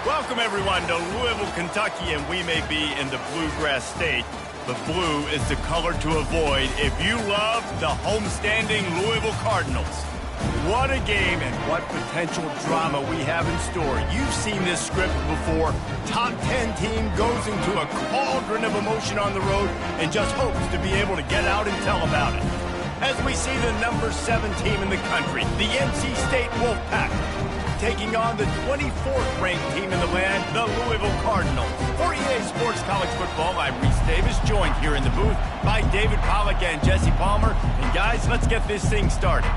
Welcome, everyone, to Louisville, Kentucky, and we may be in the Bluegrass State, but blue is the color to avoid if you love the homestanding Louisville Cardinals. What a game and what potential drama we have in store. You've seen this script before. Top 10 team goes into a cauldron of emotion on the road and just hopes to be able to get out and tell about it. As we see the number 7 team in the country, the NC State Wolfpack, taking on the 24th ranked team in the land, the Louisville Cardinals. For EA Sports College Football, I'm Reese Davis, joined here in the booth by David Pollack and Jesse Palmer. And guys, let's get this thing started.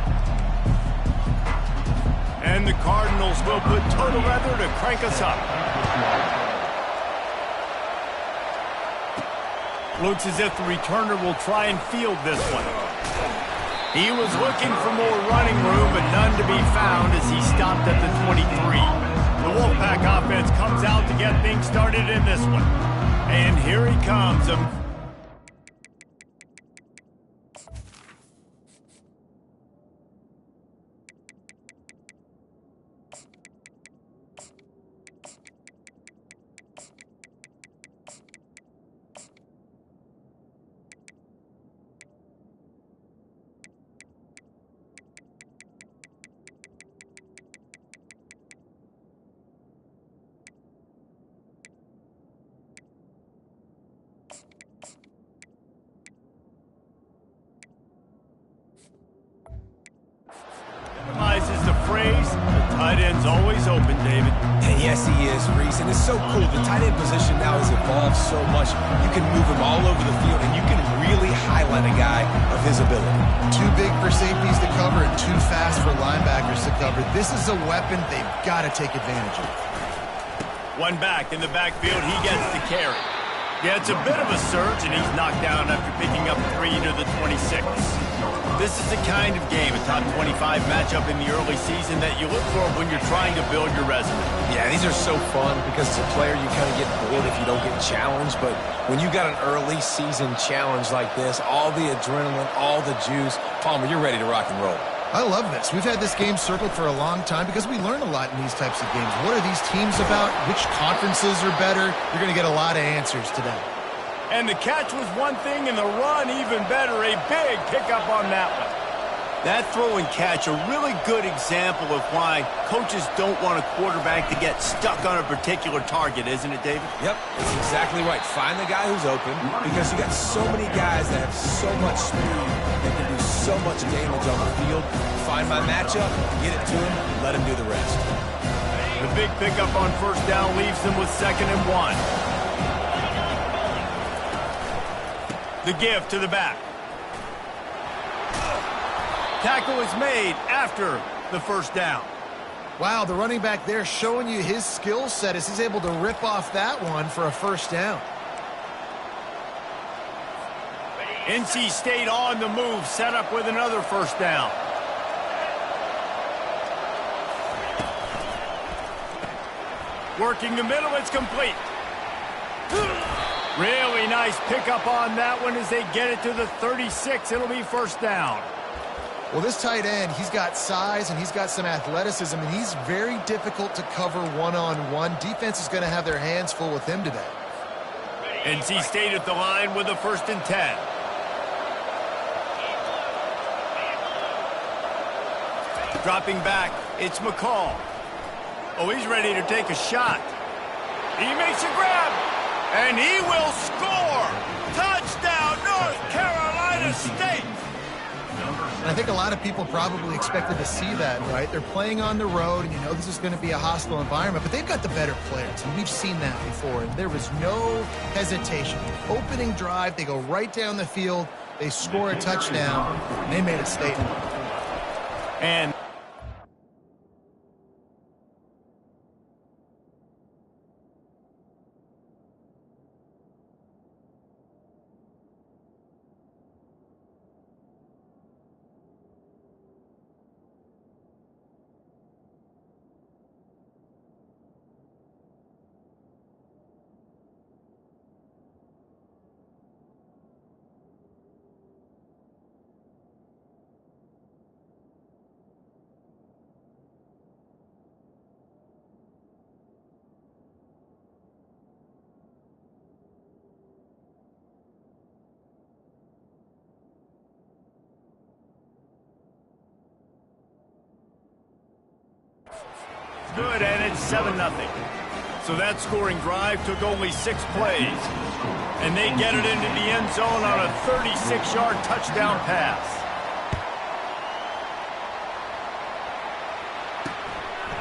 And the Cardinals will put total leather to crank us up. Looks as if the returner will try and field this one. He was looking for more running room, but none to be found as he stopped at the 23. The Wolfpack offense comes out to get things started in this one. And here he comes. Is the phrase, the tight end's always open, David. And yes, he is, Reese. And it's so cool. The tight end position now has evolved so much. You can move him all over the field, and you can really highlight a guy of his ability. Too big for safeties to cover and too fast for linebackers to cover. This is a weapon they've got to take advantage of. One back in the backfield, he gets the carry. Yeah, it's a bit of a surge, and he's knocked down after picking up 3 to the 26. This is the kind of game, a top 25 matchup in the early season that you look for when you're trying to build your resume. Yeah, these are so fun because as a player, you kind of get bored if you don't get challenged. But when you got an early season challenge like this, all the adrenaline, all the juice, Palmer, you're ready to rock and roll. I love this. We've had this game circled for a long time because we learn a lot in these types of games. What are these teams about? Which conferences are better? You're going to get a lot of answers today. And the catch was one thing, and the run even better. A big pickup on that one. That throw and catch, a really good example of why coaches don't want a quarterback to get stuck on a particular target, isn't it, David? Yep, that's exactly right. Find the guy who's open because you got so many guys that have so much speed that can do so much damage on the field. Find my matchup, get it to him, let him do the rest. The big pickup on first down leaves them with 2nd and 1. The give to the back. Tackle is made after the first down. Wow, the running back there showing you his skill set as he's able to rip off that one for a first down. NC State on the move, set up with another first down. Working the middle, it's complete. Really nice pickup on that one as they get it to the 36. It'll be first down. Well, this tight end, he's got size and he's got some athleticism, and he's very difficult to cover one-on-one. Defense is going to have their hands full with him today. NC State at the line with a 1st and 10. Dropping back, it's McCall. Oh, he's ready to take a shot. He makes a grab, and he will score. Touchdown, North Carolina State. And I think a lot of people probably expected to see that, right? They're playing on the road, and you know this is going to be a hostile environment, but they've got the better players, and we've seen that before, and there was no hesitation. Opening drive, they go right down the field, they score a touchdown, and they made a statement. And good, and it's 7-0. So that scoring drive took only 6 plays. And they get it into the end zone on a 36-yard touchdown pass.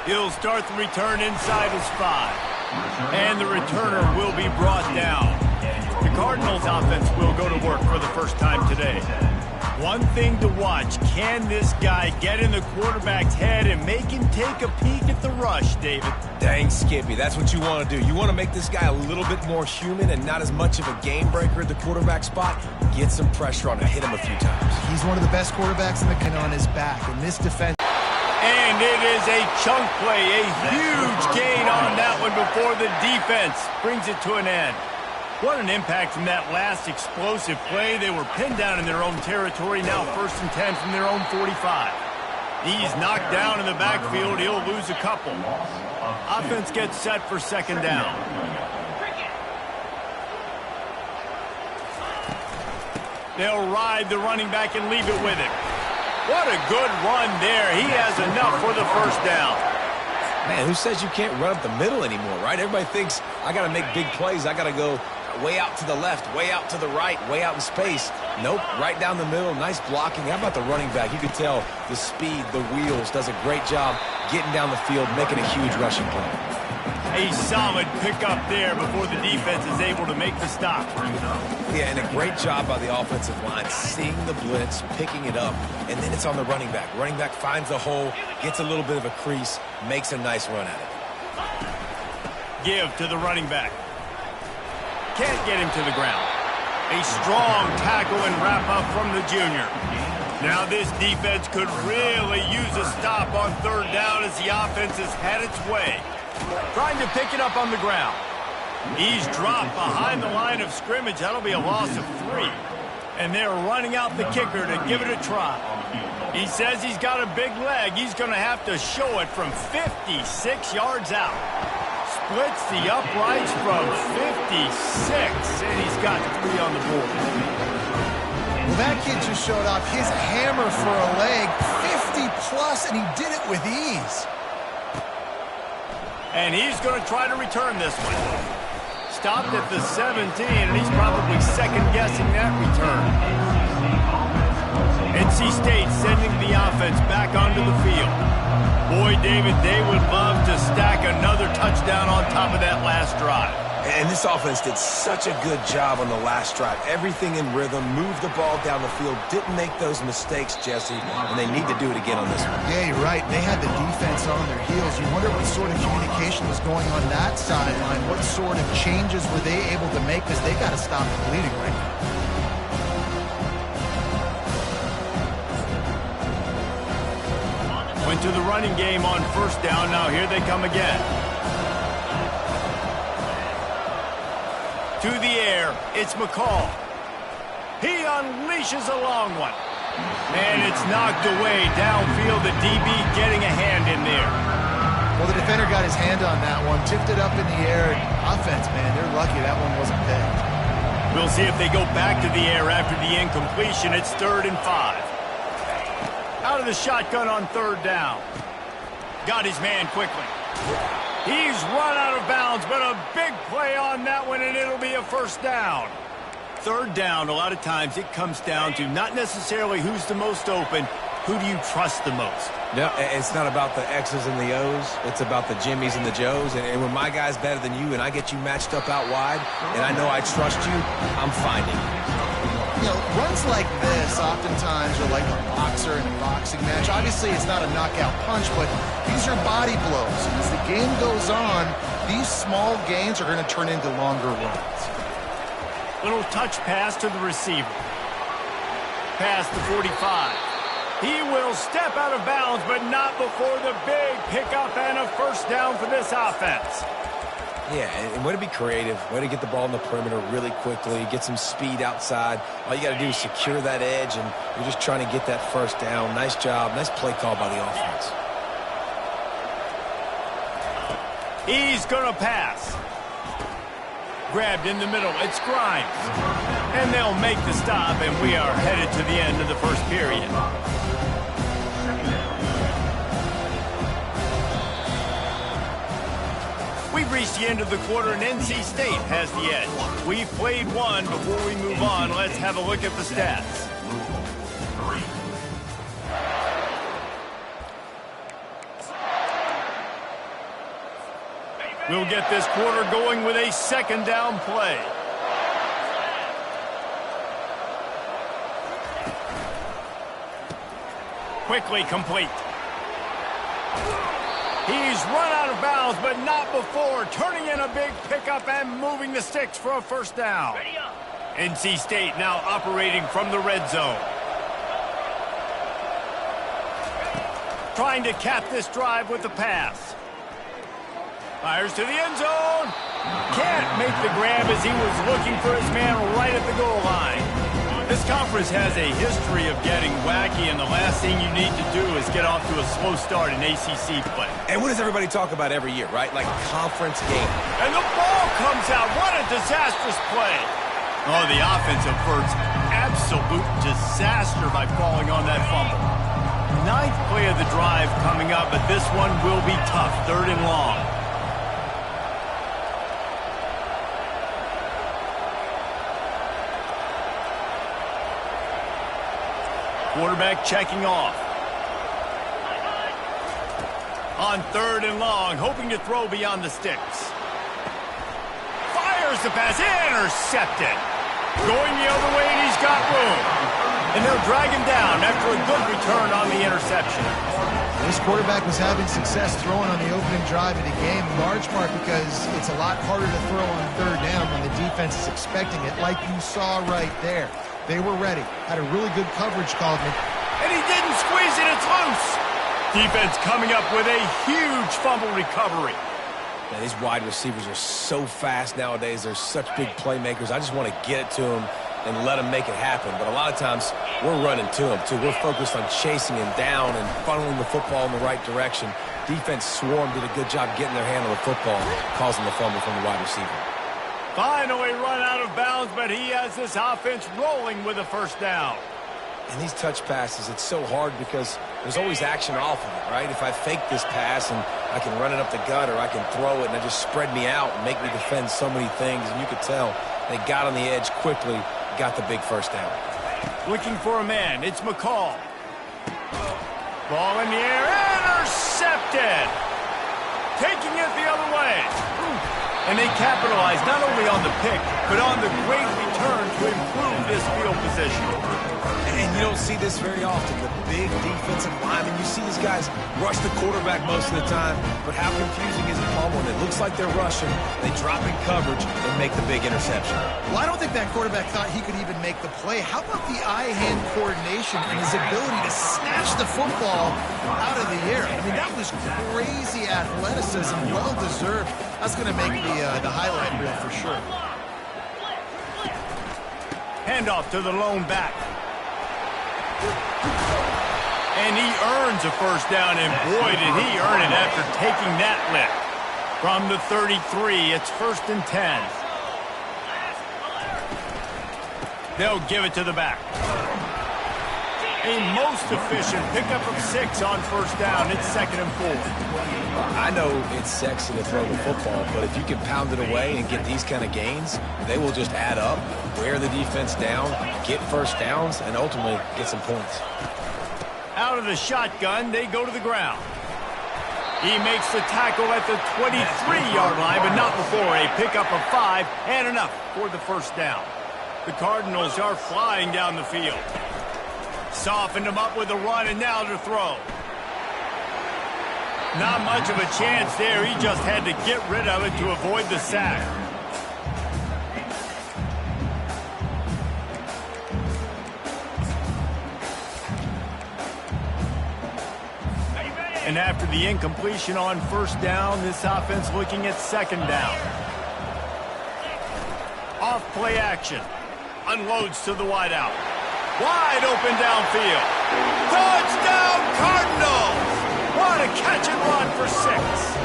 He'll start the return inside his 5. And the returner will be brought down. The Cardinals offense will go to work for the first time today. One thing to watch, can this guy get in the quarterback's head and make him take a peek at the rush, David? Dang, Skippy, that's what you want to do. You want to make this guy a little bit more human and not as much of a game breaker at the quarterback spot. Get some pressure on him, hit him a few times. He's one of the best quarterbacks in the country on his back, and this defense... And it is a chunk play, a huge gain on that one before the defense brings it to an end. What an impact from that last explosive play. They were pinned down in their own territory, now 1st and 10 from their own 45. He's knocked down in the backfield. He'll lose a couple. Offense gets set for 2nd down. They'll ride the running back and leave it with him. What a good run there. He has enough for the 1st down. Man, who says you can't run up the middle anymore, right? Everybody thinks I got to make big plays. I got to go way out to the left, way out to the right, way out in space. Nope, right down the middle. Nice blocking. How about the running back? You could tell the speed, the wheels, does a great job getting down the field, making a huge rushing play. A solid pickup there before the defense is able to make the stop. Yeah, and a great job by the offensive line, seeing the blitz, picking it up, and then it's on the running back. Running back finds the hole, gets a little bit of a crease, makes a nice run at it. Give to the running back. Can't get him to the ground. A strong tackle and wrap-up from the junior. Now this defense could really use a stop on 3rd down as the offense has had its way. Trying to pick it up on the ground. He's dropped behind the line of scrimmage. That'll be a loss of 3. And they're running out the kicker to give it a try. He says he's got a big leg. He's going to have to show it from 56 yards out. Splits the uprights from 56, and he's got 3 on the board. Well, that kid just showed off his hammer for a leg, 50-plus, and he did it with ease. And he's going to try to return this one. Stopped at the 17, and he's probably second-guessing that return. NC State sending the offense back onto the field. Boy, David, they would love to stack another touchdown on top of that last drive. And this offense did such a good job on the last drive. Everything in rhythm, moved the ball down the field, didn't make those mistakes, Jesse, and they need to do it again on this one. Yeah, you're right. They had the defense on their heels. You wonder what sort of communication was going on that sideline. What sort of changes were they able to make? Because they got to stop the bleeding right now. Went to the running game on 1st down. Now here they come again. To the air, it's McCall. He unleashes a long one. And it's knocked away downfield. The DB getting a hand in there. Well, the defender got his hand on that one, tipped it up in the air. Offense, man, they're lucky that one wasn't picked. We'll see if they go back to the air after the incompletion. It's 3rd and 5. Out of the shotgun on 3rd down. Got his man quickly. He's run out of bounds, but a big play on that one, and it'll be a first down. Third down, a lot of times it comes down to not necessarily who's the most open, who do you trust the most? No, it's not about the X's and the O's. It's about the Jimmys and the Joes. And when my guy's better than you and I get you matched up out wide and I know I trust you, I'm finding you. You know, runs like this oftentimes are like a boxer in a boxing match. Obviously, it's not a knockout punch, but these are body blows. And as the game goes on, these small gains are going to turn into longer runs. Little touch pass to the receiver. Past the 45. He will step out of bounds, but not before the big pickup and a first down for this offense. Yeah, and way to be creative, way to get the ball in the perimeter really quickly, get some speed outside. All you got to do is secure that edge, and you're just trying to get that first down. Nice job. Nice play call by the offense. He's going to pass. Grabbed in the middle. It's Grimes. And they'll make the stop, and we are headed to the end of the first period. We've reached the end of the quarter, and NC State has the edge. We've played one. Before we move on, let's have a look at the stats. We'll get this quarter going with a second down play. Quickly complete. He's run out of bounds, but not before turning in a big pickup and moving the sticks for a first down. NC State now operating from the red zone. Trying to cap this drive with the pass. Fires to the end zone. Can't make the grab as he was looking for his man right at the goal line. This conference has a history of getting wacky, and the last thing you need to do is get off to a slow start in ACC play. And what does everybody talk about every year, right? Like conference game. And the ball comes out. What a disastrous play. Oh, the offensive effort's absolute disaster by falling on that fumble. Ninth play of the drive coming up, but this one will be tough. Third and long. Quarterback checking off. On third and long, hoping to throw beyond the sticks. Fires the pass, intercepted. Going the other way, and he's got room. And they'll drag him down after a good return on the interception. This quarterback was having success throwing on the opening drive of the game, in large part because it's a lot harder to throw on third down when the defense is expecting it, like you saw right there. They were ready. Had a really good coverage called. And he didn't squeeze it. It's loose. Defense coming up with a huge fumble recovery. Man, these wide receivers are so fast nowadays. They're such big playmakers. I just want to get it to them and let them make it happen. But a lot of times, we're running to them, too. We're focused on chasing him down and funneling the football in the right direction. Defense swarmed, did a good job getting their hand on the football, causing the fumble from the wide receiver. Finally run out of bounds, but he has this offense rolling with a first down. And these touch passes, it's so hard because there's always action off of it, right? If I fake this pass and I can run it up the gut or I can throw it and it just spread me out and make me defend so many things, and you could tell they got on the edge quickly, got the big first down. Looking for a man, it's McCall. Ball in the air, intercepted! Taking it the other way. And they capitalize not only on the pick, but on the great return to improve this field position. And you don't see this very often. The big defensive linemen, you see these guys rush the quarterback most of the time, but how confusing is it, Paul, when it looks like they're rushing, they drop in coverage and make the big interception? Well, I don't think that quarterback thought he could even make the play. How about the eye-hand coordination and his ability to snatch the football out of the air? I mean, that was crazy athleticism, well-deserved. That's going to make the highlight reel for sure. Handoff to the lone back. And he earns a first down, and boy, did he earn it after taking that lift. From the 33, it's 1st and 10. They'll give it to the back. A most efficient pickup of 6 on first down. It's 2nd and 4. I know it's sexy to throw the football, but if you can pound it away and get these kind of gains, they will just add up, wear the defense down, get first downs, and ultimately get some points. Out of the shotgun, they go to the ground. He makes the tackle at the 23-yard line, but not before a pickup of 5 and enough for the first down. The Cardinals are flying down the field. Softened him up with a run, and now to throw. Not much of a chance there. He just had to get rid of it to avoid the sack. And after the incompletion on first down, this offense looking at 2nd down. Off play action. Unloads to the wideout. Wide open downfield. Touchdown Cardinals! What a catch and run for 6.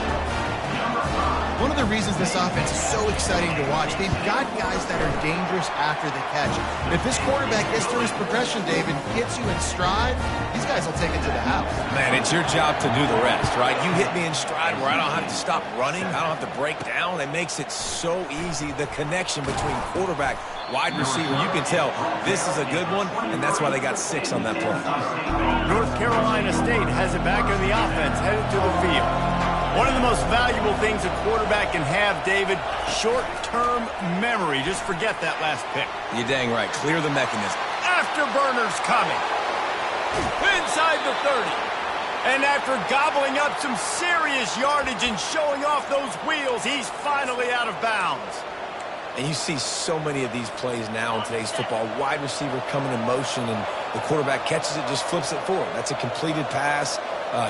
One of the reasons this offense is so exciting to watch, they've got guys that are dangerous after the catch. If this quarterback gets to his progression, David, gets you in stride, these guys will take it to the house. Man, it's your job to do the rest, right? You hit me in stride where I don't have to stop running. I don't have to break down. It makes it so easy. The connection between quarterback, wide receiver, you can tell this is a good one, and that's why they got 6 on that play. North Carolina State has it back on the offense, headed to the field. One of the most valuable things a quarterback can have, David, short-term memory. Just forget that last pick. You're dang right. Clear the mechanism. Afterburners coming. Inside the 30. And after gobbling up some serious yardage and showing off those wheels, he's finally out of bounds. And you see so many of these plays now in today's football. Wide receiver coming in motion, and the quarterback catches it, just flips it forward. That's a completed pass.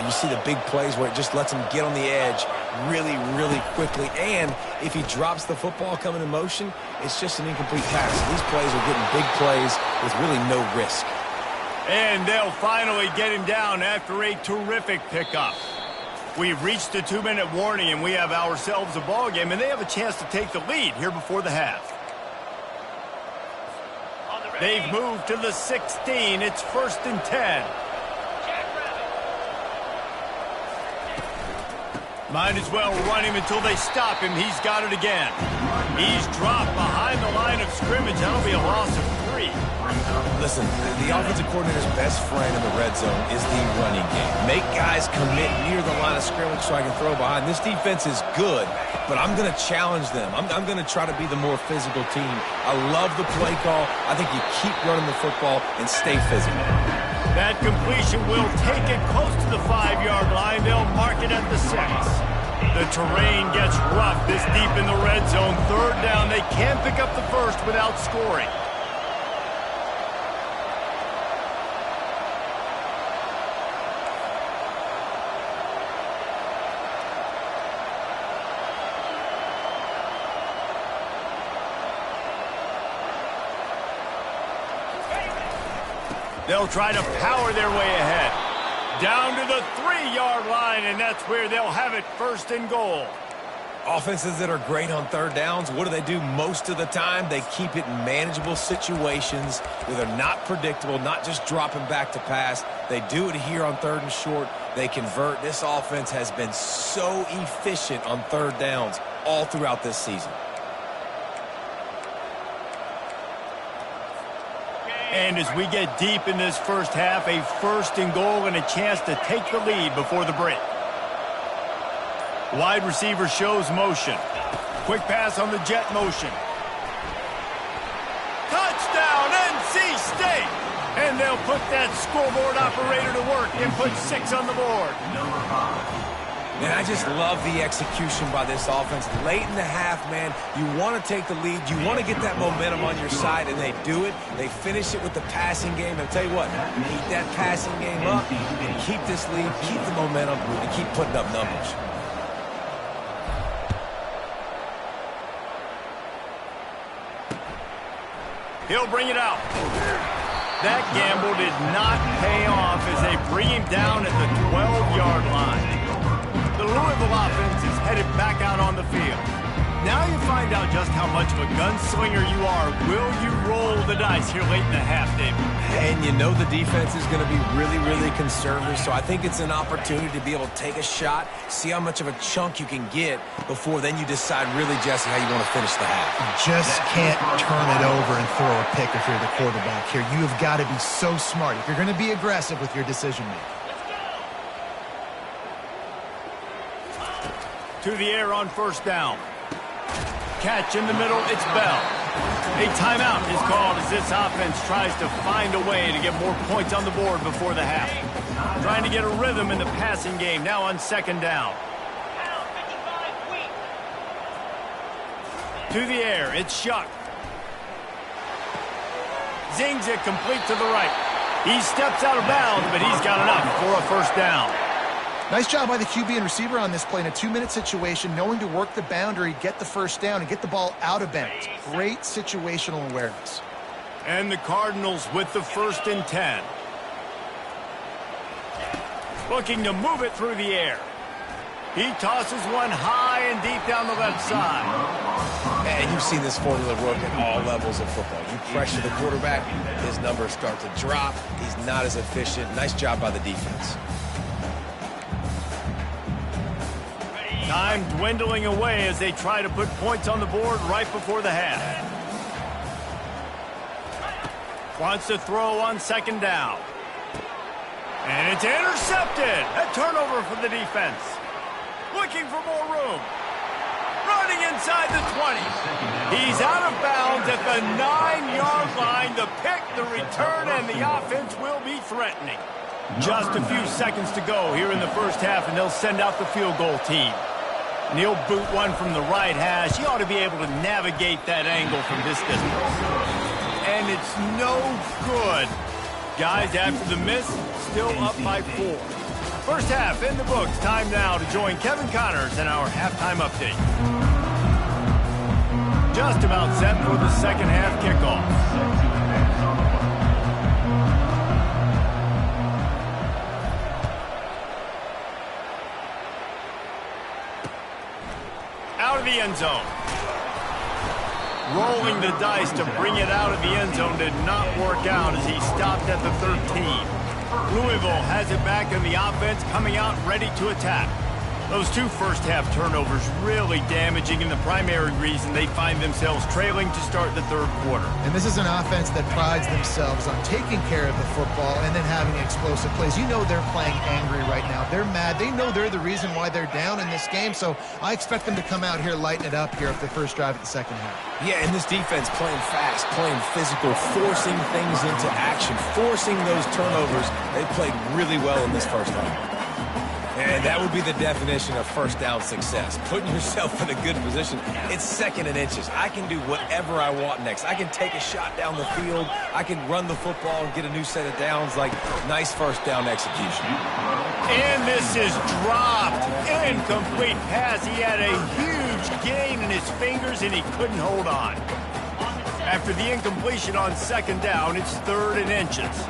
You see the big plays where it just lets him get on the edge really, really quickly. And if he drops the football coming in motion, it's just an incomplete pass. These plays are getting big plays with really no risk. And they'll finally get him down after a terrific pickup. We've reached the 2-minute warning, and we have ourselves a ball game, and they have a chance to take the lead here before the half. They've moved to the 16. It's 1st and 10. Might as well run him until they stop him. He's got it again. He's dropped behind the line of scrimmage. That'll be a loss of 3. Listen, the offensive coordinator's best friend in the red zone is the running game. Make guys commit near the line of scrimmage so I can throw behind. This defense is good, but I'm going to challenge them. I'm going to try to be the more physical team. I love the play call. I think you keep running the football and stay physical. That completion will take it close to the 5-yard line. They'll mark it at the 6. The terrain gets rough this deep in the red zone. 3rd down. They can pick up the first without scoring. They'll try to power their way ahead. Down to the 3-yard line, and that's where they'll have it 1st and goal. Offenses that are great on 3rd downs, what do most of the time? They keep it in manageable situations where they're not predictable, not just dropping back to pass. They do it here on 3rd and short. They convert. This offense has been so efficient on 3rd downs all throughout this season. And as we get deep in this first half, a 1st and goal and a chance to take the lead before the break. Wide receiver shows motion. Quick pass on the jet motion. Touchdown, NC State! And they'll put that scoreboard operator to work and put 6 on the board. Man, I just love the execution by this offense. Late in the half, man, you want to take the lead. You want to get that momentum on your side, and they do it. They finish it with the passing game. I'll tell you what, keep that passing game up and keep this lead, keep the momentum, and keep putting up numbers. He'll bring it out. That gamble did not pay off as they bring him down at the 12-yard line. The Louisville offense is headed back out on the field. Now you find out just how much of a gunslinger you are. Will you roll the dice here late in the half, David? And you know the defense is going to be really, really conservative, so I think it's an opportunity to be able to take a shot, see how much of a chunk you can get before then you decide really, Jesse, how you want to finish the half. You just can't turn it over and throw a pick if you're the quarterback here. You have got to be so smart if you're going to be aggressive with your decision-making. To the air on first down. Catch in the middle, it's Bell. A timeout is called as this offense tries to find a way to get more points on the board before the half. Trying to get a rhythm in the passing game, now on second down. To the air, it's Shuck. Zings it complete to the right. He steps out of bounds, but he's got enough for a first down. Nice job by the QB and receiver on this play in a 2-minute situation, knowing to work the boundary, get the first down, and get the ball out of bounds. Great situational awareness. And the Cardinals with the 1st and 10. Looking to move it through the air. He tosses one high and deep down the left side. And you've seen this formula work at all levels of football. You pressure the quarterback, his numbers start to drop. He's not as efficient. Nice job by the defense. Time dwindling away as they try to put points on the board right before the half. Wants to throw on second down. And it's intercepted. A turnover for the defense. Looking for more room. Running inside the 20. He's out of bounds at the 9-yard line. The pick, the return, and the offense will be threatening. Just a few seconds to go here in the first half, and they'll send out the field goal team. And he'll boot one from the right hash. He ought to be able to navigate that angle from this distance. And it's no good. Guys, after the miss, still up by 4. First half in the books. Time now to join Kevin Connors in our halftime update. Just about set for the second half kickoff. Out of the end zone. Rolling the dice to bring it out of the end zone did not work out as he stopped at the 13. Louisville has it back in the offense, coming out ready to attack. Those 2 first-half turnovers really damaging, and the primary reason they find themselves trailing to start the third quarter. And this is an offense that prides themselves on taking care of the football and then having explosive plays. You know they're playing angry right now. They're mad. They know they're the reason why they're down in this game, so I expect them to come out here, lighten it up here at the first drive of the second half. Yeah, and this defense playing fast, playing physical, forcing things into action, forcing those turnovers. They played really well in this first half. And that would be the definition of first down success. Putting yourself in a good position. It's 2nd and inches. I can do whatever I want next. I can take a shot down the field. I can run the football and get a new set of downs. Like, nice first down execution. And this is dropped. Incomplete pass. He had a huge gain in his fingers, and he couldn't hold on. After the incompletion on second down, it's 3rd and inches.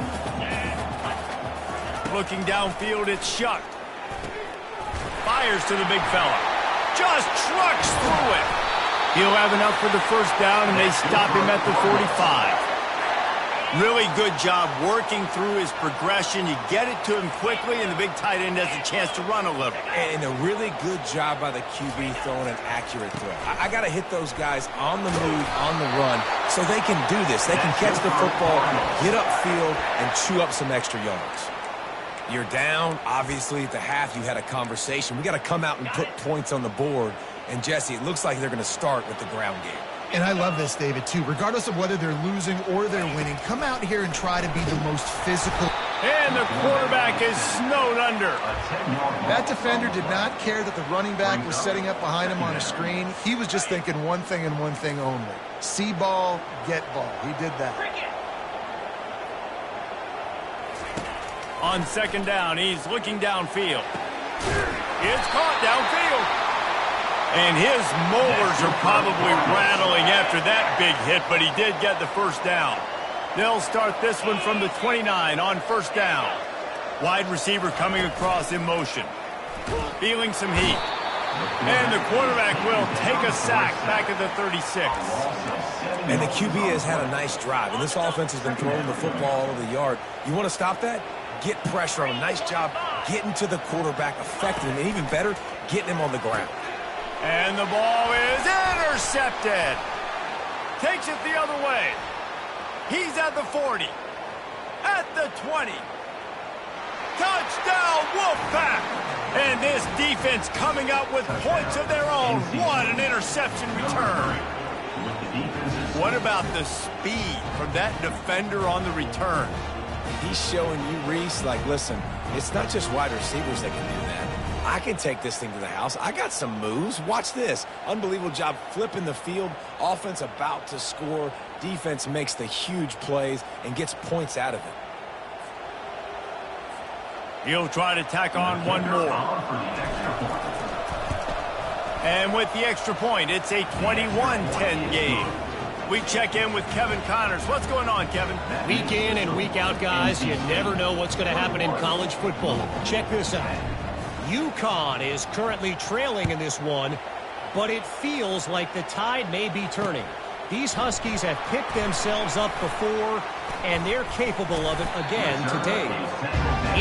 Looking downfield, it's Shuck. Fires to the big fella. Just trucks through it. He'll have enough for the first down, and they stop him at the 45. Really good job working through his progression. You get it to him quickly, and the big tight end has a chance to run a little. And a really good job by the QB throwing an accurate throw. I got to hit those guys on the move, on the run, so they can do this. They can catch the football, get upfield, and chew up some extra yards. You're down. Obviously, at the half, you had a conversation. We got to come out and put points on the board. And, Jesse, it looks like they're going to start with the ground game. And I love this, David, too. Regardless of whether they're losing or they're winning, come out here and try to be the most physical. And the quarterback is snowed under. That defender did not care that the running back was setting up behind him on a screen. He was just thinking one thing and one thing only. See ball, get ball. He did that. On second down, he's looking downfield. It's caught downfield. And his molars are probably rattling after that big hit, but he did get the first down. They'll start this one from the 29 on first down. Wide receiver coming across in motion. Feeling some heat. And the quarterback will take a sack back at the 36. And the QB has had a nice drive, and this offense has been throwing the football all over the yard. You want to stop that? Get pressure on him. Nice job getting to the quarterback, affecting him, and even better, getting him on the ground. And the ball is intercepted. Takes it the other way. He's at the 40. At the 20. Touchdown, Wolfpack! And this defense coming up with points of their own. What an interception return. What about the speed from that defender on the return? He's showing you, Reese, like, listen, it's not just wide receivers that can do that. I can take this thing to the house. I got some moves. Watch this. Unbelievable job flipping the field. Offense about to score. Defense makes the huge plays and gets points out of it. He'll try to tack on one more. And with the extra point, it's a 21-10 game. We check in with Kevin Connors. What's going on, Kevin? Week in and week out, guys, you never know what's going to happen in college football. Check this out. UConn is currently trailing in this one, but it feels like the tide may be turning. These Huskies have picked themselves up before, and they're capable of it again today.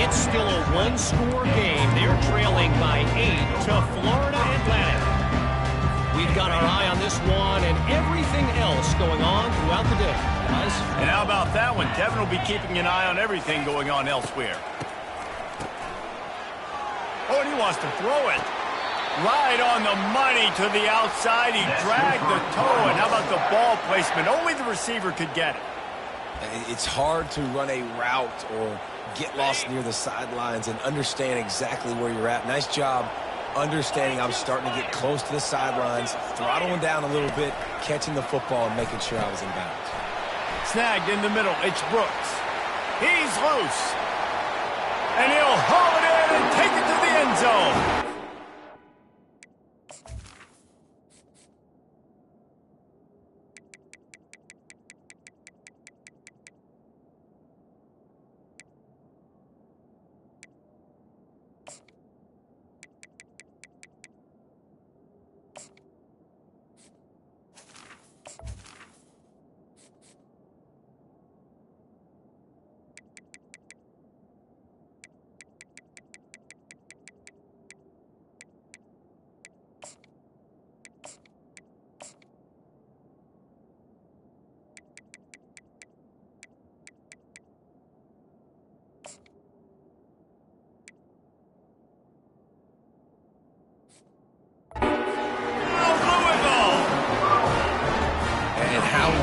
It's still a one-score game. They're trailing by 8 to Florida Atlantic. We've got our eye on this one and everything else going on throughout the day, guys. And how about that one? Kevin will be keeping an eye on everything going on elsewhere. Oh, and he wants to throw it. Right on the money to the outside. He dragged the toe. And how about the ball placement? Only the receiver could get it. It's hard to run a route or get lost near the sidelines and understand exactly where you're at. Nice job understanding I was starting to get close to the sidelines, throttling down a little bit, catching the football and making sure I was in bounds. Snagged in the middle. It's Brooks. He's loose. And he'll haul it in and take it to the end zone.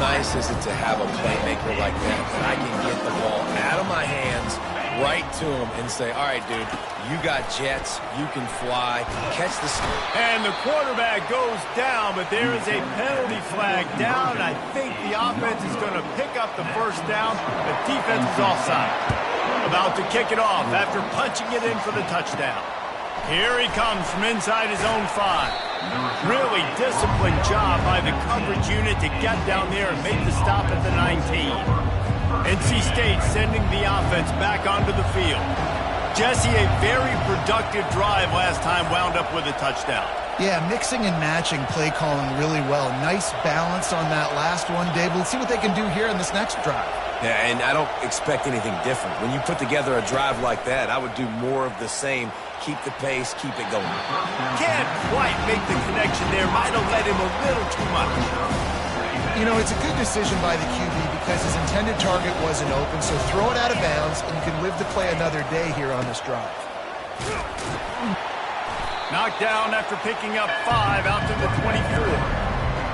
Nice is it to have a playmaker like that I can get the ball out of my hands right to him and say, all right, dude, you got jets, you can fly, catch the... And the quarterback goes down, but there is a penalty flag down. I think the offense is going to pick up the first down. The defense is offside. About to kick it off after punching it in for the touchdown. Here he comes from inside his own 5. Really disciplined job by the coverage unit to get down there and make the stop at the 19. NC State sending the offense back onto the field. Jesse, a very productive drive last time, wound up with a touchdown. Yeah, mixing and matching play calling really well. Nice balance on that last one, Dave. Let's see what they can do here in this next drive. Yeah, and I don't expect anything different. When you put together a drive like that, I would do more of the same. Keep the pace, keep it going. Can't quite make the connection there. Might have let him a little too much. You know, it's a good decision by the QB because his intended target wasn't open, so throw it out of bounds, and you can live to play another day here on this drive. Knocked down after picking up 5 out to the 24.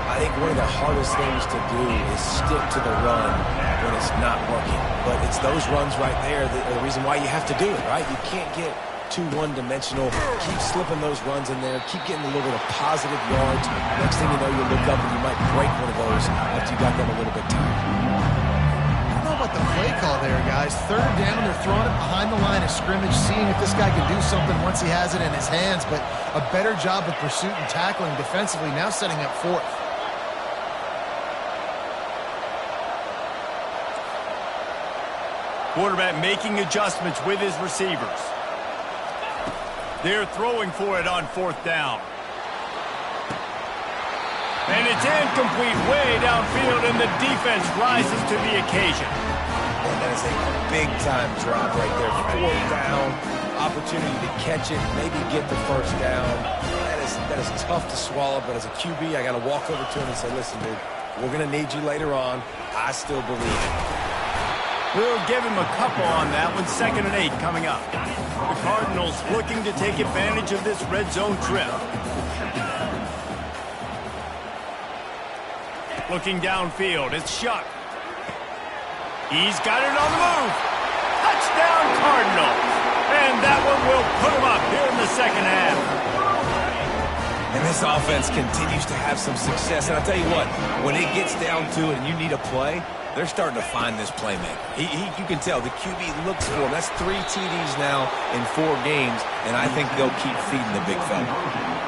I think one of the hardest things to do is stick to the run when it's not working. But it's those runs right there that are the reason why you have to do it, right? You can't get too one-dimensional. Keep slipping those runs in there. Keep getting a little bit of positive yards. Next thing you know, you look up and you might break one of those after you got them a little bit tired. I don't know about the play call there, guys. Third down, they're throwing it behind the line of scrimmage, seeing if this guy can do something once he has it in his hands, but a better job of pursuit and tackling defensively, now setting up 4th. Quarterback making adjustments with his receivers. They're throwing for it on 4th down. And it's incomplete way downfield, and the defense rises to the occasion. And that is a big-time drop right there. 4th down, opportunity to catch it, maybe get the 1st down. That is tough to swallow, but as a QB, I got to walk over to him and say, listen, dude, we're going to need you later on. I still believe it. We'll give him a couple on that one. 2nd and 8 coming up. The Cardinals looking to take advantage of this red zone trip. Looking downfield, it's Shuck. He's got it on the move. Touchdown Cardinals. And that one will put him up here in the 2nd half. And this offense continues to have some success. And I'll tell you what, when it gets down to it and you need a play, they're starting to find this playmaker. You can tell the QB looks for him. That's 3 TDs now in 4 games, and I think they'll keep feeding the big fella.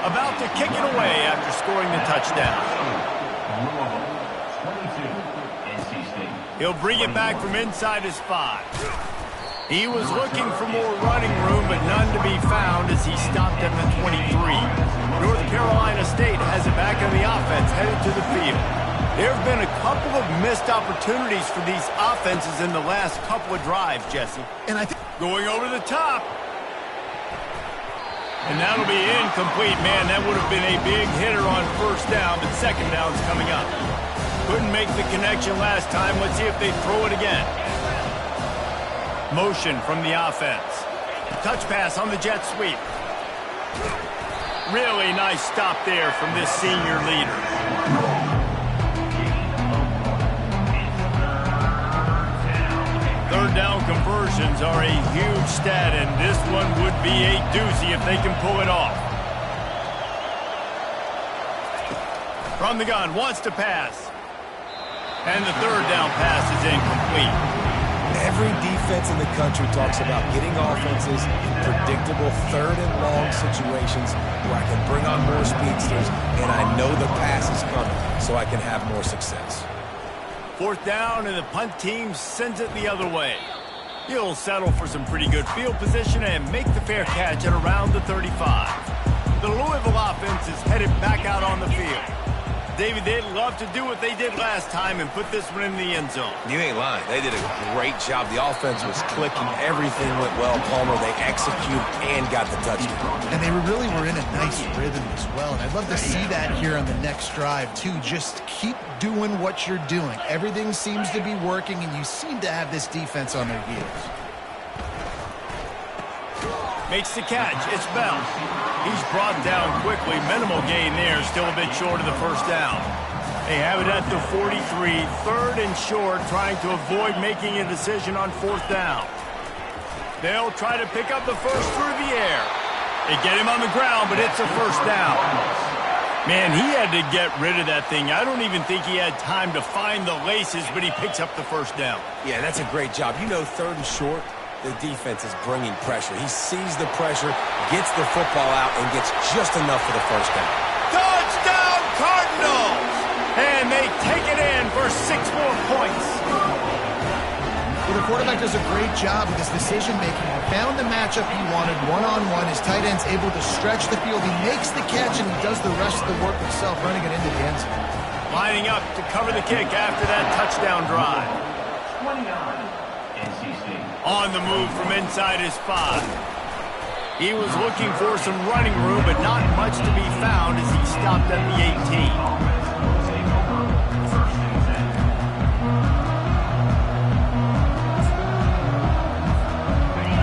About to kick it away after scoring the touchdown. He'll bring it back from inside his 5. He was looking for more running room, but none to be found as he stopped at the 23. North Carolina State has it back on the offense, headed to the field. There have been a couple of missed opportunities for these offenses in the last couple of drives, Jesse. And I think going over the top. And that'll be incomplete. Man, that would have been a big hitter on 1st down, but 2nd down's coming up. Couldn't make the connection last time. Let's see if they throw it again. Motion from the offense. Touch pass on the jet sweep. Really nice stop there from this senior leader. Third down conversions are a huge stat, and this one would be a doozy if they can pull it off. From the gun, wants to pass. And the 3rd down pass is incomplete. Every defense in the country talks about getting offenses in predictable 3rd and long situations where I can bring on more speedsters and I know the pass is coming so I can have more success. 4th down, and the punt team sends it the other way. He'll settle for some pretty good field position and make the fair catch at around the 35. The Louisville offense is headed back out on the field. David, they'd love to do what they did last time and put this one in the end zone. You ain't lying. They did a great job. The offense was clicking. Everything went well, Palmer. They executed and got the touchdown. And they really were in a nice rhythm as well. And I'd love to see that here on the next drive, too. Just keep doing what you're doing. Everything seems to be working, and you seem to have this defense on their heels. Makes the catch. It's Bell. He's brought down quickly. Minimal gain there. Still a bit short of the 1st down. They have it at the 43. 3rd and short, trying to avoid making a decision on 4th down. They'll try to pick up the 1st through the air. They get him on the ground, but it's a 1st down. Man, he had to get rid of that thing. I don't even think he had time to find the laces, but he picks up the 1st down. Yeah, that's a great job. You know, 3rd and short, the defense is bringing pressure. He sees the pressure, gets the football out, and gets just enough for the 1st down. Touchdown, Cardinals! And they take it in for 6 more points. Well, the quarterback does a great job with his decision-making. He found the matchup he wanted one-on-one. His tight end's able to stretch the field. He makes the catch, and he does the rest of the work himself, running it into the end zone. Lining up to cover the kick after that touchdown drive. 29, NC State. On the move from inside his 5. He was looking for some running room, but not much to be found as he stopped at the 18.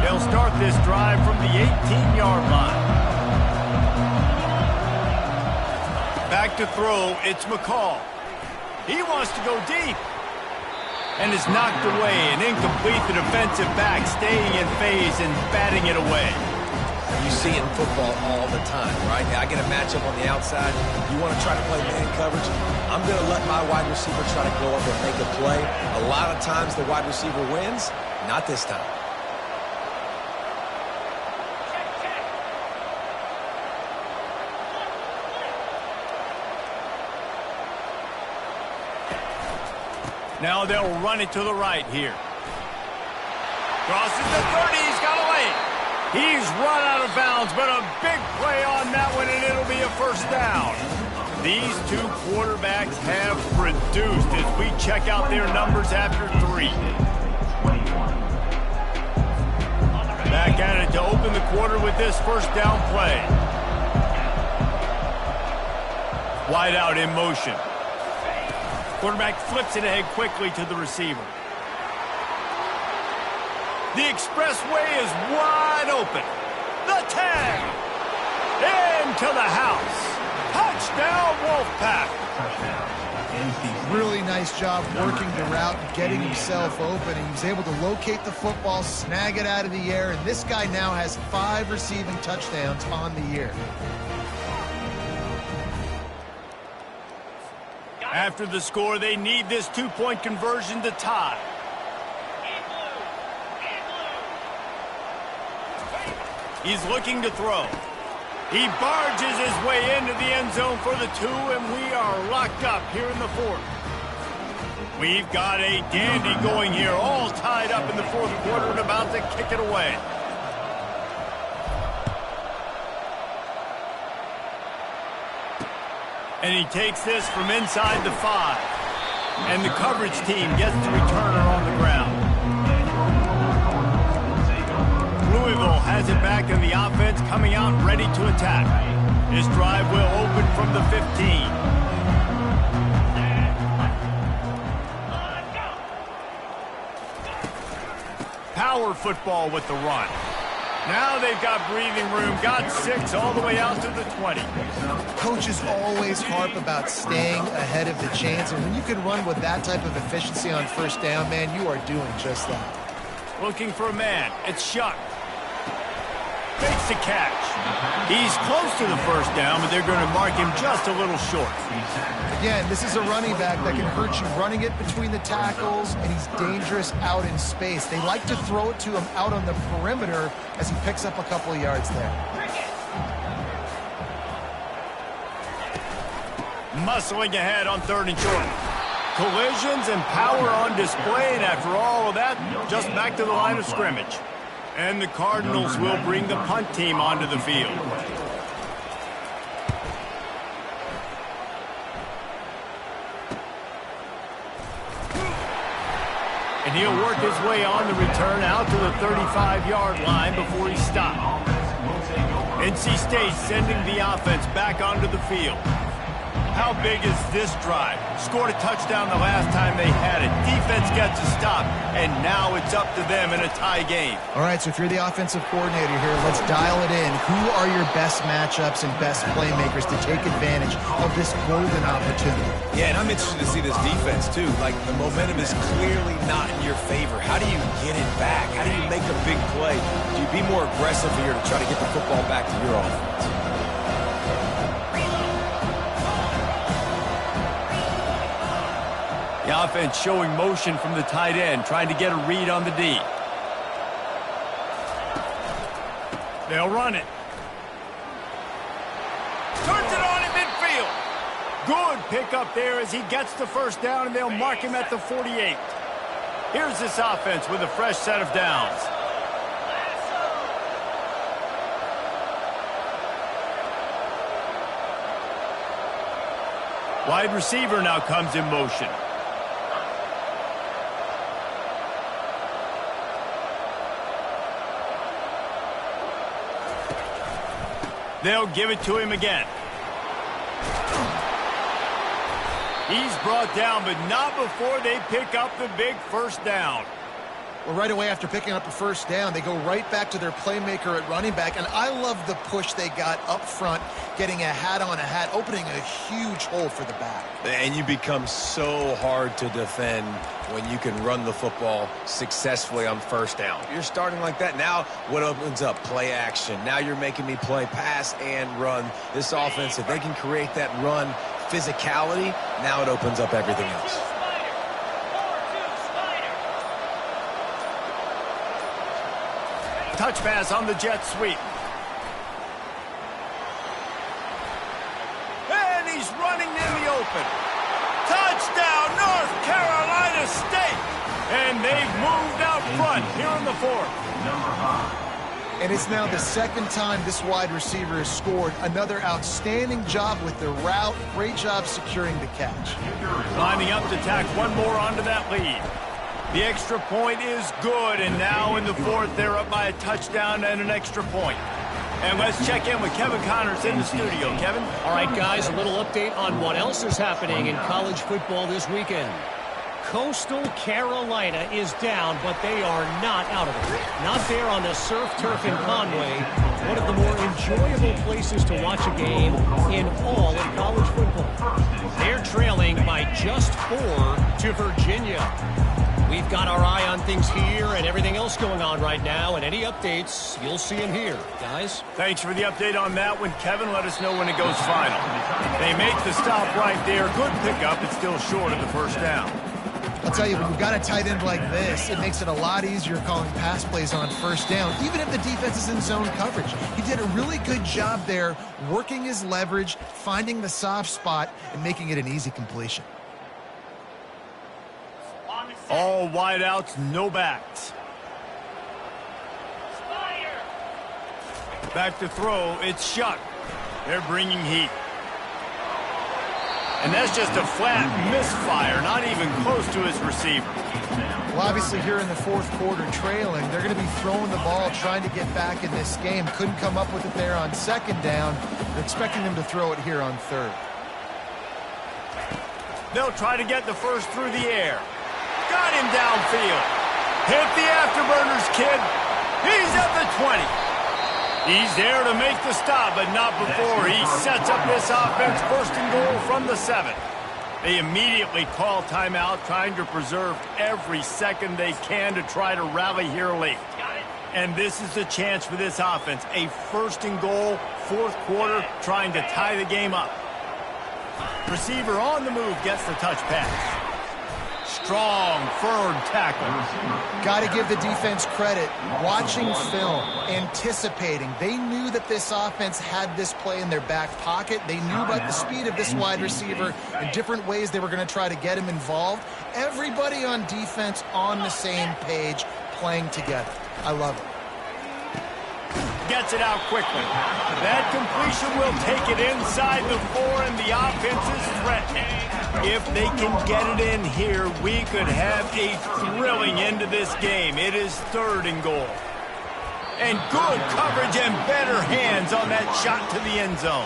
They'll start this drive from the 18-yard line. Back to throw, it's McCall. He wants to go deep. And is knocked away and incomplete. The defensive back staying in phase and batting it away. You see it in football all the time, right? I get a matchup on the outside. You want to try to play man coverage? I'm going to let my wide receiver try to go up and make a play. A lot of times the wide receiver wins. Not this time. Now they'll run it to the right here. Crosses the 30. He's got a lane. He's run out of bounds, but a big play on that one, and it'll be a 1st down. These two quarterbacks have produced as we check out their numbers after 3. Back at it to open the quarter with this first down play. Wide out in motion. Quarterback flips it ahead quickly to the receiver. The expressway is wide open. The tag. Into the house. Touchdown, Wolfpack. Really nice job working the route and getting himself open. He was able to locate the football, snag it out of the air, and this guy now has 5 receiving touchdowns on the year. After the score, they need this 2-point conversion to tie. He's looking to throw. He barges his way into the end zone for the 2, and we are locked up here in the 4th. We've got a dandy going here, all tied up in the 4th quarter and about to kick it away. And he takes this from inside the 5. And the coverage team gets the returner on the ground. Louisville has it back in the offense, coming out ready to attack. This drive will open from the 15. Power football with the run. Now they've got breathing room, got 6 all the way out to the 20. Coaches always harp about staying ahead of the chains, and when you can run with that type of efficiency on first down, man, you are doing just that. Looking for a man. It's Shuck. Makes the catch. He's close to the first down, but they're going to mark him just a little short. Again, this is a running back that can hurt you running it between the tackles, and he's dangerous out in space. They like to throw it to him out on the perimeter as he picks up a couple of yards there. Muscling ahead on 3rd and short. Collisions and power on display, and after all of that, just back to the line of scrimmage. And the Cardinals will bring the punt team onto the field. And he'll work his way on the return out to the 35-yard line before he stopped. NC State sending the offense back onto the field. How big is this drive? Scored a touchdown the last time they had it. Defense gets a stop, and now it's up to them in a tie game. All right, so if you're the offensive coordinator here, let's dial it in. Who are your best matchups and best playmakers to take advantage of this golden opportunity? Yeah, and I'm interested to see this defense, too. Like, the momentum is clearly not in your favor. How do you get it back? How do you make a big play? Do you be more aggressive here to try to get the football back to your offense? The offense showing motion from the tight end, trying to get a read on the D. They'll run it. Turns it on in midfield. Good pickup there as he gets the first down, and they'll mark him at the 48. Here's this offense with a fresh set of downs. Wide receiver now comes in motion. They'll give it to him again. He's brought down, but not before they pick up the big first down. Well, right away after picking up the first down, they go right back to their playmaker at running back, and I love the push they got up front, getting a hat on a hat, opening a huge hole for the back. And you become so hard to defend when you can run the football successfully on first down. You're starting like that. Now what opens up? Play action. Now you're making me play pass and run. This offense, if they can create that run physicality, now it opens up everything else. Touch pass on the jet sweep. And he's running in the open. Touchdown, North Carolina State. And they've moved out front here in the 4th. And it's now the second time this wide receiver has scored. Another outstanding job with the route. Great job securing the catch. Lining up to tack one more onto that lead. The extra point is good, and now in the fourth, they're up by a touchdown and an extra point. And let's check in with Kevin Connors in the studio. Kevin? All right, guys, a little update on what else is happening in college football this weekend. Coastal Carolina is down, but they are not out of it. Not there on the surf turf in Conway, one of the more enjoyable places to watch a game in all of college football. They're trailing by just 4 to Virginia. We've got our eye on things here and everything else going on right now, and any updates, you'll see them here. Guys? Thanks for the update on that one, Kevin. Let us know when it goes final. They make the stop right there. Good pickup. It's still short of the first down. I'll tell you, when you've got a tight end like this, it makes it a lot easier calling pass plays on first down, even if the defense is in zone coverage. He did a really good job there, working his leverage, finding the soft spot, and making it an easy completion. All wideouts, no backs. Back to throw, it's Shuck. They're bringing heat. And that's just a flat misfire, not even close to his receiver. Well, obviously here in the fourth quarter trailing, they're going to be throwing the ball, trying to get back in this game. Couldn't come up with it there on second down. They're expecting them to throw it here on third. They'll try to get the first through the air. Got him downfield. Hit the afterburners, kid. He's at the 20. He's there to make the stop, but not before he sets up this offense first and goal from the 7. They immediately call timeout, trying to preserve every second they can to try to rally here late. And this is the chance for this offense. A first and goal, fourth quarter, trying to tie the game up. Receiver on the move gets the touch pass. Strong, firm tackle. Got to give the defense credit. Watching film, anticipating. They knew that this offense had this play in their back pocket. They knew about the speed of this wide receiver and different ways they were going to try to get him involved. Everybody on defense on the same page, playing together. I love it. Gets it out quickly. That completion will take it inside the 4, and the offense is threatening. If they can get it in here, we could have a thrilling end to this game. It is third and goal. And good coverage and better hands on that shot to the end zone.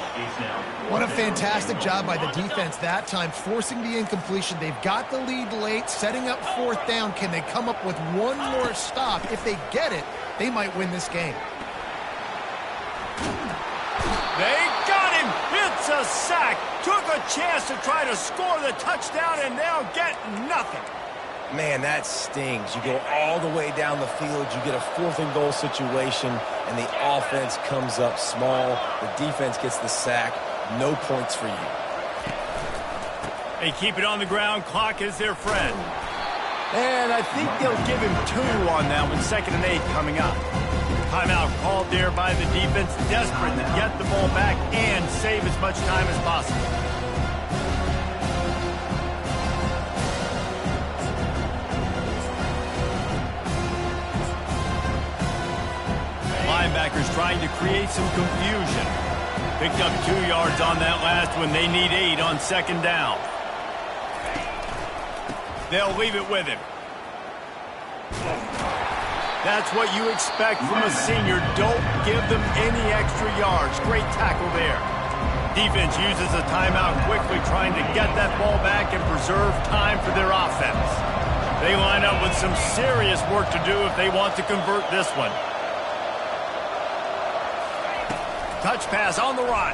What a fantastic job by the defense that time, forcing the incompletion. They've got the lead late, setting up fourth down. Can they come up with one more stop? If they get it, they might win this game. They got him. It's a sack. Took a chance to try to score the touchdown, and they'll get nothing. Man, that stings. You go all the way down the field, you get a fourth and goal situation, and the offense comes up small. The defense gets the sack. No points for you. They keep it on the ground. Clock is their friend. And I think they'll give him 2 on that one. 2nd and 8 coming up. Timeout called there by the defense, desperate to get the ball back and save as much time as possible. Linebackers trying to create some confusion. Picked up 2 yards on that last one. They need 8 on 2nd down. They'll leave it with him. That's what you expect from a senior. Don't give them any extra yards. Great tackle there. Defense uses a timeout quickly, trying to get that ball back and preserve time for their offense. They line up with some serious work to do if they want to convert this one. Touch pass on the run.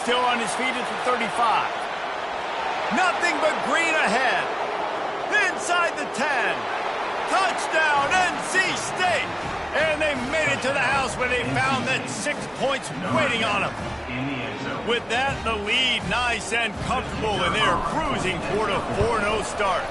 Still on his feet at the 35. Nothing but green ahead. Inside the 10. Touchdown, NC State. And they made it to the house where they found that 6 points waiting on them. With that, the lead nice and comfortable, and they're cruising toward a 4-0 start.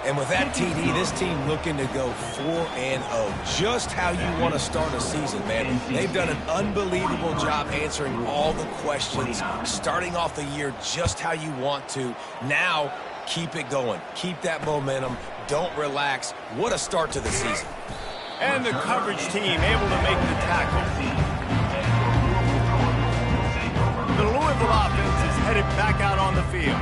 And with that TD, this team looking to go 4-0. Just how you want to start a season, man. They've done an unbelievable job answering all the questions, starting off the year just how you want to. Now, Keep it going. Keep that momentum. Don't relax. What a start to the season. And the coverage team able to make the tackle. The Louisville offense is headed back out on the field.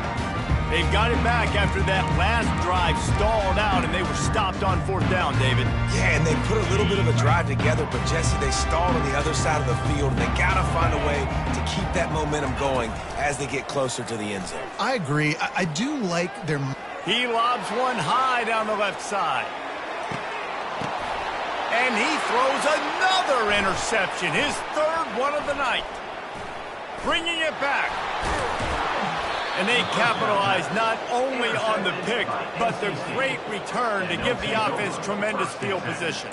They've got it back after that last drive stalled out, and they were stopped on 4th down, David. Yeah, and they put a little bit of a drive together, but, Jesse, they stalled on the other side of the field, and they got to find a way to keep that momentum going as they get closer to the end zone. I agree. I do like their... He lobs one high down the left side. And he throws another interception, his 3rd one of the night. Bringing it back. And they capitalize not only on the pick, but the great return to give the offense tremendous field position.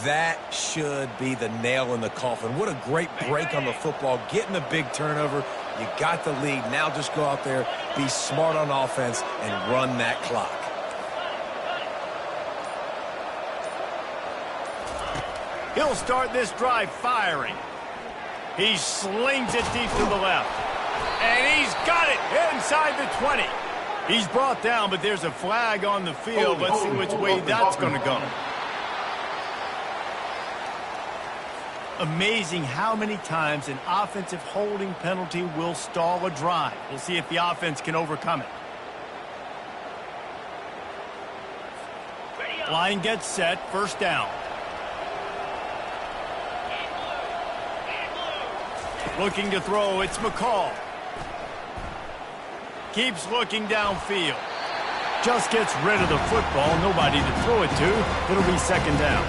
That should be the nail in the coffin. What a great break on the football, getting a big turnover. You got the lead. Now just go out there, be smart on offense, and run that clock. He'll start this drive firing. He slings it deep to the left. And he's got it inside the 20. He's brought down, but there's a flag on the field. Let's see which way that's going to go. Amazing how many times an offensive holding penalty will stall a drive. We'll see if the offense can overcome it. Line gets set, 1st down. Looking to throw, it's McCall. Keeps looking downfield. Just gets rid of the football. Nobody to throw it to. It'll be 2nd down.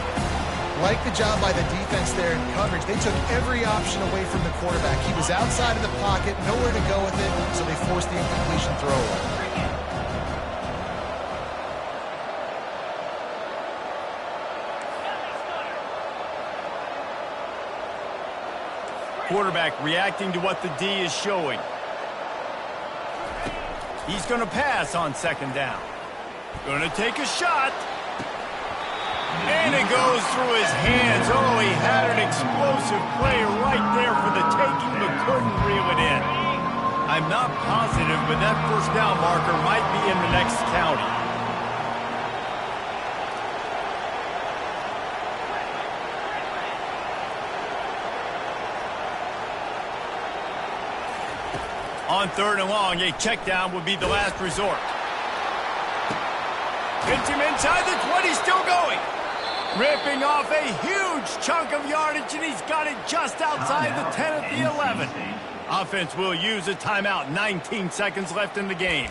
Like the job by the defense there in coverage. They took every option away from the quarterback. He was outside of the pocket, nowhere to go with it, so they forced the incompletion throw. Quarterback reacting to what the D is showing. He's going to pass on 2nd down. Going to take a shot. And it goes through his hands. Oh, he had an explosive play right there for the taking, but couldn't reel it in. I'm not positive, but that 1st down marker might be in the next county. On 3rd and long, a check down would be the last resort. Hits him inside the 20, still going. Ripping off a huge chunk of yardage, and he's got it just outside the 10 at the 11. Offense will use a timeout. 19 seconds left in the game.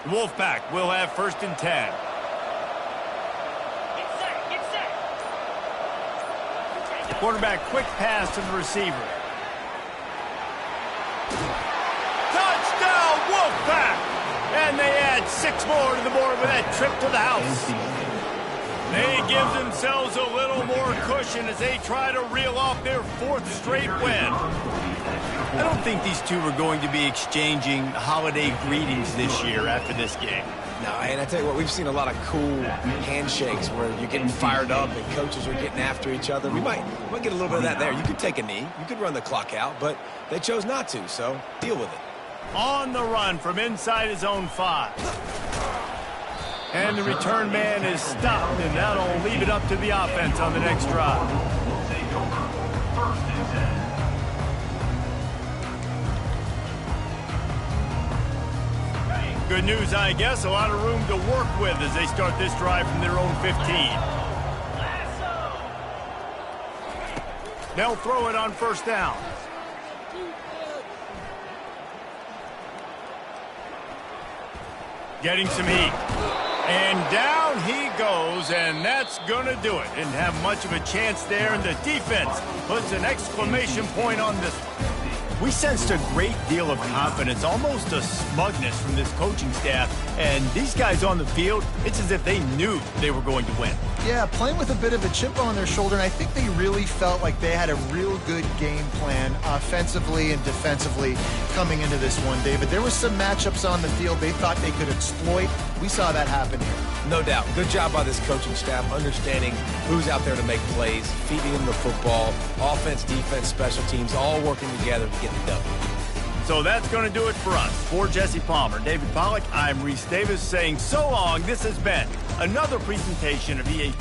Wolfpack will have 1st and 10. Quarterback, quick pass to the receiver. Touchdown, Wolfpack! And they add 6 more to the board with that trip to the house. They give themselves a little more cushion as they try to reel off their 4th straight win. I don't think these two are going to be exchanging holiday greetings this year after this game. No, and I tell you what, we've seen a lot of cool handshakes where you're getting fired up and coaches are getting after each other. We might get a little bit of that there. You could take a knee. You could run the clock out, but they chose not to, so deal with it. On the run from inside his own 5. And the return man is stopped, and that'll leave it up to the offense on the next drive. Good news, I guess. A lot of room to work with as they start this drive from their own 15. They'll throw it on 1st down. Getting some heat. And down he goes, and that's going to do it. Didn't have much of a chance there, and the defense puts an exclamation point on this one. We sensed a great deal of confidence, almost a smugness from this coaching staff. And these guys on the field, it's as if they knew they were going to win. Yeah, playing with a bit of a chip on their shoulder, and I think they really felt like they had a real good game plan offensively and defensively coming into this one, David. There were some matchups on the field they thought they could exploit. We saw that happen here. No doubt. Good job by this coaching staff, understanding who's out there to make plays, feeding them the football, offense, defense, special teams, all working together to get the W. So that's going to do it for us. For Jesse Palmer, David Pollack, I'm Reese Davis saying so long. This has been another presentation of EA